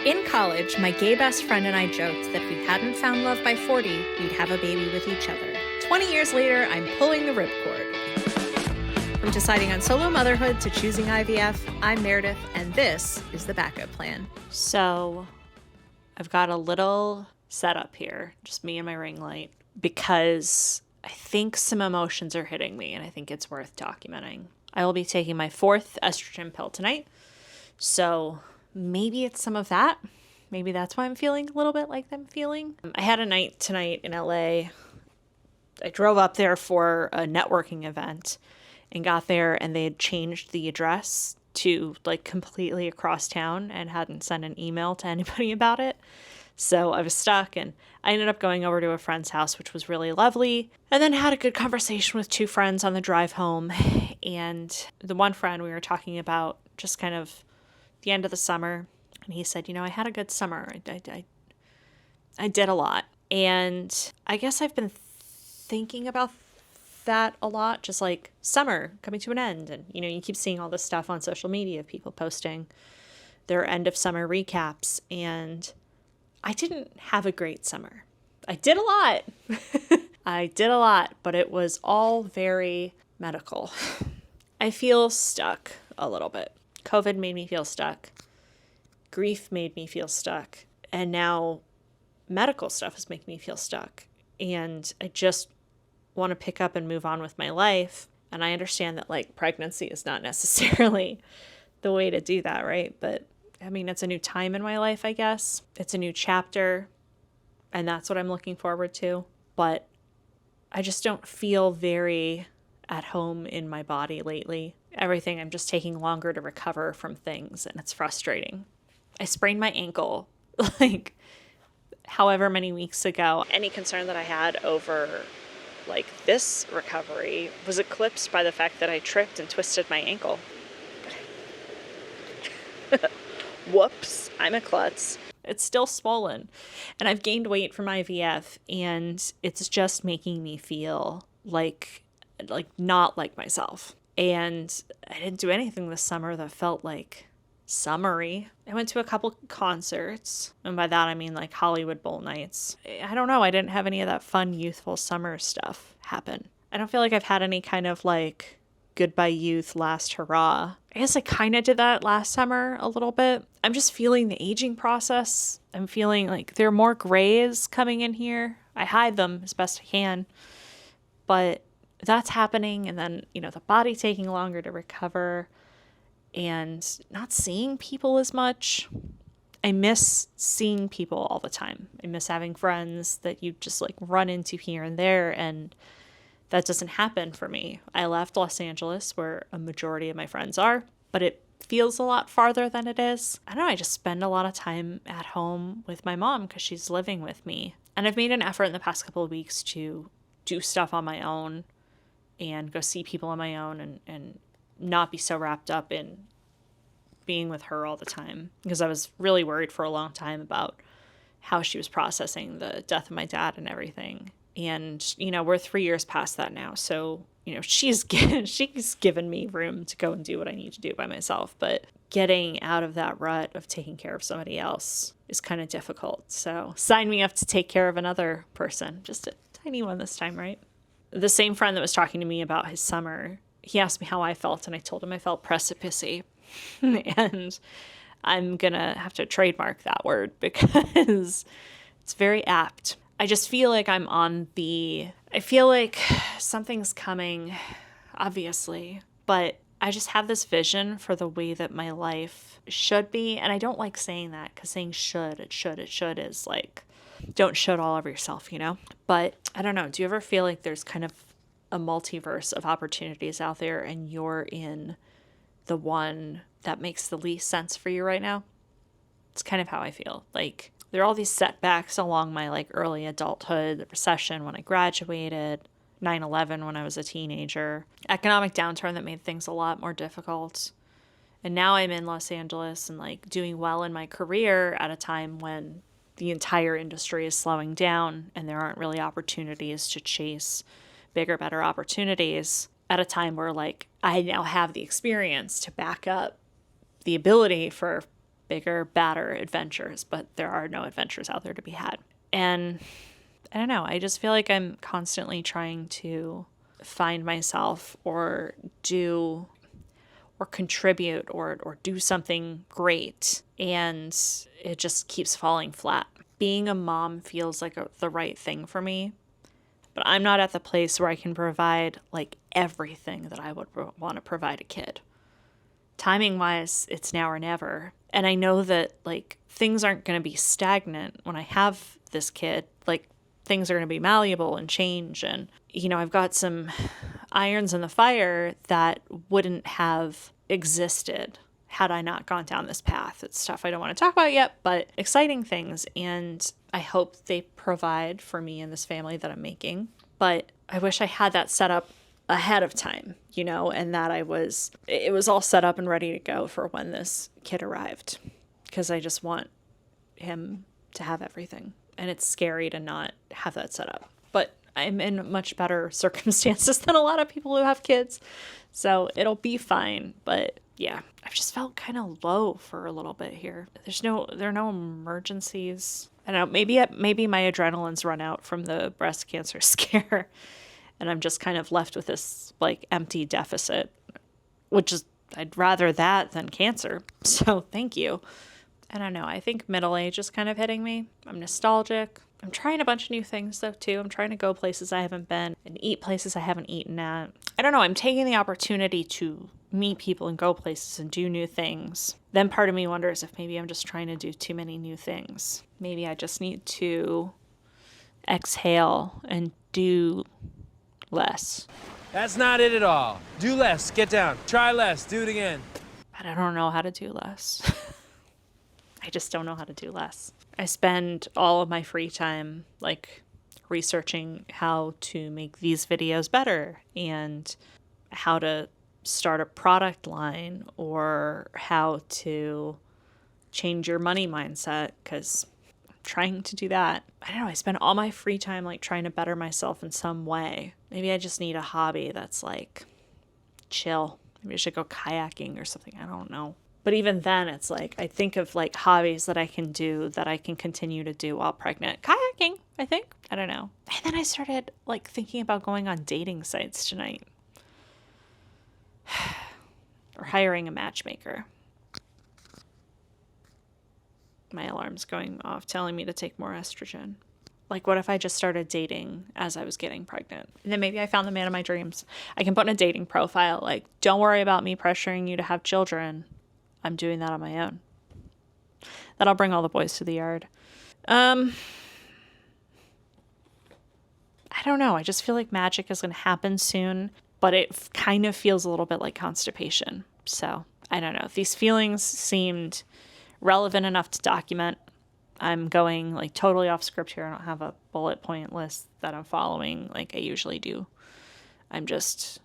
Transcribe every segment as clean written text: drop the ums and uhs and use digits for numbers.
In college, my gay best friend and I joked that if we hadn't found love by 40, we'd have a baby with each other. 20 years later, I'm pulling the ripcord. From deciding on solo motherhood to choosing IVF, I'm Meredith, and this is the backup plan. So I've got a little setup here, just me and my ring light, because I think some emotions are hitting me and I think it's worth documenting. I will be taking my 4th estrogen pill tonight, so maybe it's some of that. Maybe that's why I'm feeling a little bit like I'm feeling. I had a night tonight in LA. I drove up there for a networking event and got there and they had changed the address to like completely across town and hadn't sent an email to anybody about it. So I was stuck and I ended up going over to a friend's house, which was really lovely. And then had a good conversation with 2 friends on the drive home. And the one friend, we were talking about just kind of the end of the summer, and he said, I had a good summer. I did a lot. And I guess I've been thinking about that a lot, just like summer coming to an end. And, you keep seeing all this stuff on social media of people posting their end of summer recaps. And I didn't have a great summer. I did a lot. I did a lot, but it was all very medical. I feel stuck a little bit. COVID made me feel stuck. Grief made me feel stuck. And now medical stuff is making me feel stuck. And I just want to pick up and move on with my life. And I understand that like pregnancy is not necessarily the way to do that, right? But I mean, it's a new time in my life, I guess. It's a new chapter. And that's what I'm looking forward to. But I just don't feel very at home in my body lately. Everything, I'm just taking longer to recover from things, and it's frustrating. I sprained my ankle like however many weeks ago. Any concern that I had over like this recovery was eclipsed by the fact that I tripped and twisted my ankle. Whoops, I'm a klutz. It's still swollen, and I've gained weight from IVF, and it's just making me feel like not like myself. And I didn't do anything this summer that felt like summery. I went to a couple concerts, and by that I mean like Hollywood Bowl nights. I don't know, I didn't have any of that fun youthful summer stuff happen. I don't feel like I've had any kind of like goodbye youth last hurrah. I guess I kind of did that last summer a little bit. I'm just feeling the aging process. I'm feeling like there are more grays coming in here. I hide them as best I can, but that's happening. And then, the body taking longer to recover and not seeing people as much. I miss seeing people all the time. I miss having friends that you just like run into here and there, and that doesn't happen for me. I left Los Angeles, where a majority of my friends are, but it feels a lot farther than it is. I don't know, I just spend a lot of time at home with my mom because she's living with me. And I've made an effort in the past couple of weeks to do stuff on my own and go see people on my own and not be so wrapped up in being with her all the time, because I was really worried for a long time about how she was processing the death of my dad and everything. And, we're 3 years past that now. So, she's given me room to go and do what I need to do by myself. But getting out of that rut of taking care of somebody else is kind of difficult. So sign me up to take care of another person, just a tiny one this time, right? The same friend that was talking to me about his summer, he asked me how I felt, and I told him I felt precipice-y. And I'm going to have to trademark that word because it's very apt. I just feel like I feel like something's coming, obviously, but I just have this vision for the way that my life should be. And I don't like saying that, because saying it should is like, don't should all over yourself, But I don't know. Do you ever feel like there's kind of a multiverse of opportunities out there and you're in the one that makes the least sense for you right now? It's kind of how I feel. Like, there are all these setbacks along my like early adulthood, the recession when I graduated, 9/11 when I was a teenager, economic downturn that made things a lot more difficult. And now I'm in Los Angeles and like doing well in my career at a time when the entire industry is slowing down and there aren't really opportunities to chase bigger, better opportunities, at a time where like I now have the experience to back up the ability for bigger, badder adventures, but there are no adventures out there to be had. And I don't know, I just feel like I'm constantly trying to find myself or do or contribute or do something great, and it just keeps falling flat. Being a mom feels like the right thing for me, but I'm not at the place where I can provide like everything that I would want to provide a kid. Timing wise, it's now or never. And I know that like things aren't going to be stagnant when I have this kid. Like things are going to be malleable and change. And, you know, I've got some irons in the fire that wouldn't have existed had I not gone down this path. It's stuff I don't want to talk about yet, but exciting things. And I hope they provide for me and this family that I'm making. But I wish I had that set up ahead of time, you know, and that it was all set up and ready to go for when this kid arrived. Because I just want him to have everything. And it's scary to not have that set up. But I'm in much better circumstances than a lot of people who have kids. So it'll be fine. But yeah, I've just felt kind of low for a little bit here. There are no emergencies. I don't know, maybe my adrenaline's run out from the breast cancer scare. And I'm just kind of left with this like empty deficit, which is, I'd rather that than cancer. So thank you. I don't know. I think middle age is kind of hitting me. I'm nostalgic. I'm trying a bunch of new things though too. I'm trying to go places I haven't been and eat places I haven't eaten at. I don't know. I'm taking the opportunity to meet people and go places and do new things. Then part of me wonders if maybe I'm just trying to do too many new things. Maybe I just need to exhale and do less. That's not it at all. Do less. Get down. Try less. Do it again. But I don't know how to do less. I just don't know how to do less. I spend all of my free time like researching how to make these videos better and how to start a product line or how to change your money mindset, because I'm trying to do that. I don't know. I spend all my free time like trying to better myself in some way. Maybe I just need a hobby that's like chill. Maybe I should go kayaking or something. I don't know. But even then, it's like, I think of like hobbies that I can do that I can continue to do while pregnant. Kayaking, I think. I don't know. And then I started like thinking about going on dating sites tonight. Or hiring a matchmaker. My alarm's going off telling me to take more estrogen. Like, what if I just started dating as I was getting pregnant? And then maybe I found the man of my dreams. I can put in a dating profile, like, don't worry about me pressuring you to have children. I'm doing that on my own. That'll bring all the boys to the yard. I don't know. I just feel like magic is going to happen soon, but it kind of feels a little bit like constipation. So I don't know. These feelings seemed relevant enough to document. I'm going like totally off script here. I don't have a bullet point list that I'm following like I usually do. I'm just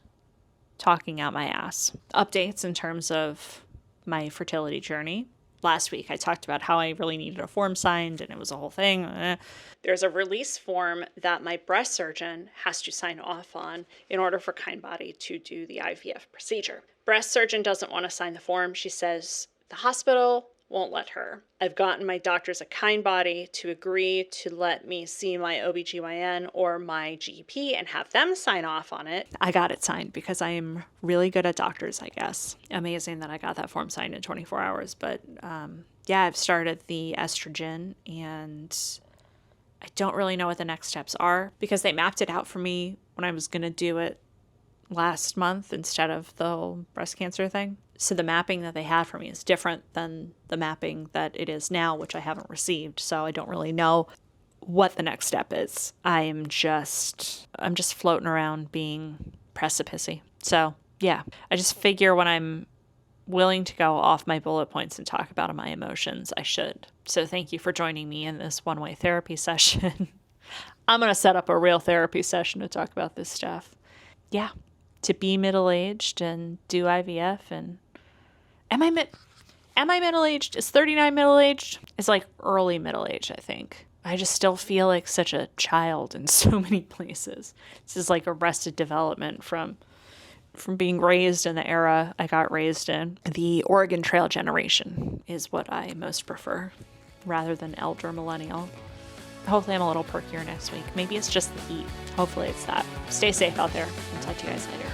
talking out my ass. Updates in terms of my fertility journey. Last week I talked about how I really needed a form signed and it was a whole thing. There's a release form that my breast surgeon has to sign off on in order for Kindbody to do the IVF procedure. Breast surgeon doesn't want to sign the form. She says the hospital won't let her. I've gotten my doctors at Kindbody to agree to let me see my OBGYN or my GP and have them sign off on it. I got it signed because I am really good at doctors, I guess. Amazing that I got that form signed in 24 hours. But yeah, I've started the estrogen and I don't really know what the next steps are because they mapped it out for me when I was going to do it last month instead of the whole breast cancer thing. So the mapping that they had for me is different than the mapping that it is now, which I haven't received. So I don't really know what the next step is. I'm just floating around being precipicey. So yeah, I just figure when I'm willing to go off my bullet points and talk about my emotions, I should. So thank you for joining me in this one-way therapy session. I'm going to set up a real therapy session to talk about this stuff. Yeah. To be middle-aged and do IVF and am I middle-aged? Is 39 middle-aged? It's like early middle-aged, I think. I just still feel like such a child in so many places. This is like Arrested Development from from being raised in the era I got raised in. The Oregon Trail generation is what I most prefer, rather than elder millennial. Hopefully I'm a little perkier next week. Maybe it's just the heat. Hopefully it's that. Stay safe out there. I'll talk to you guys later.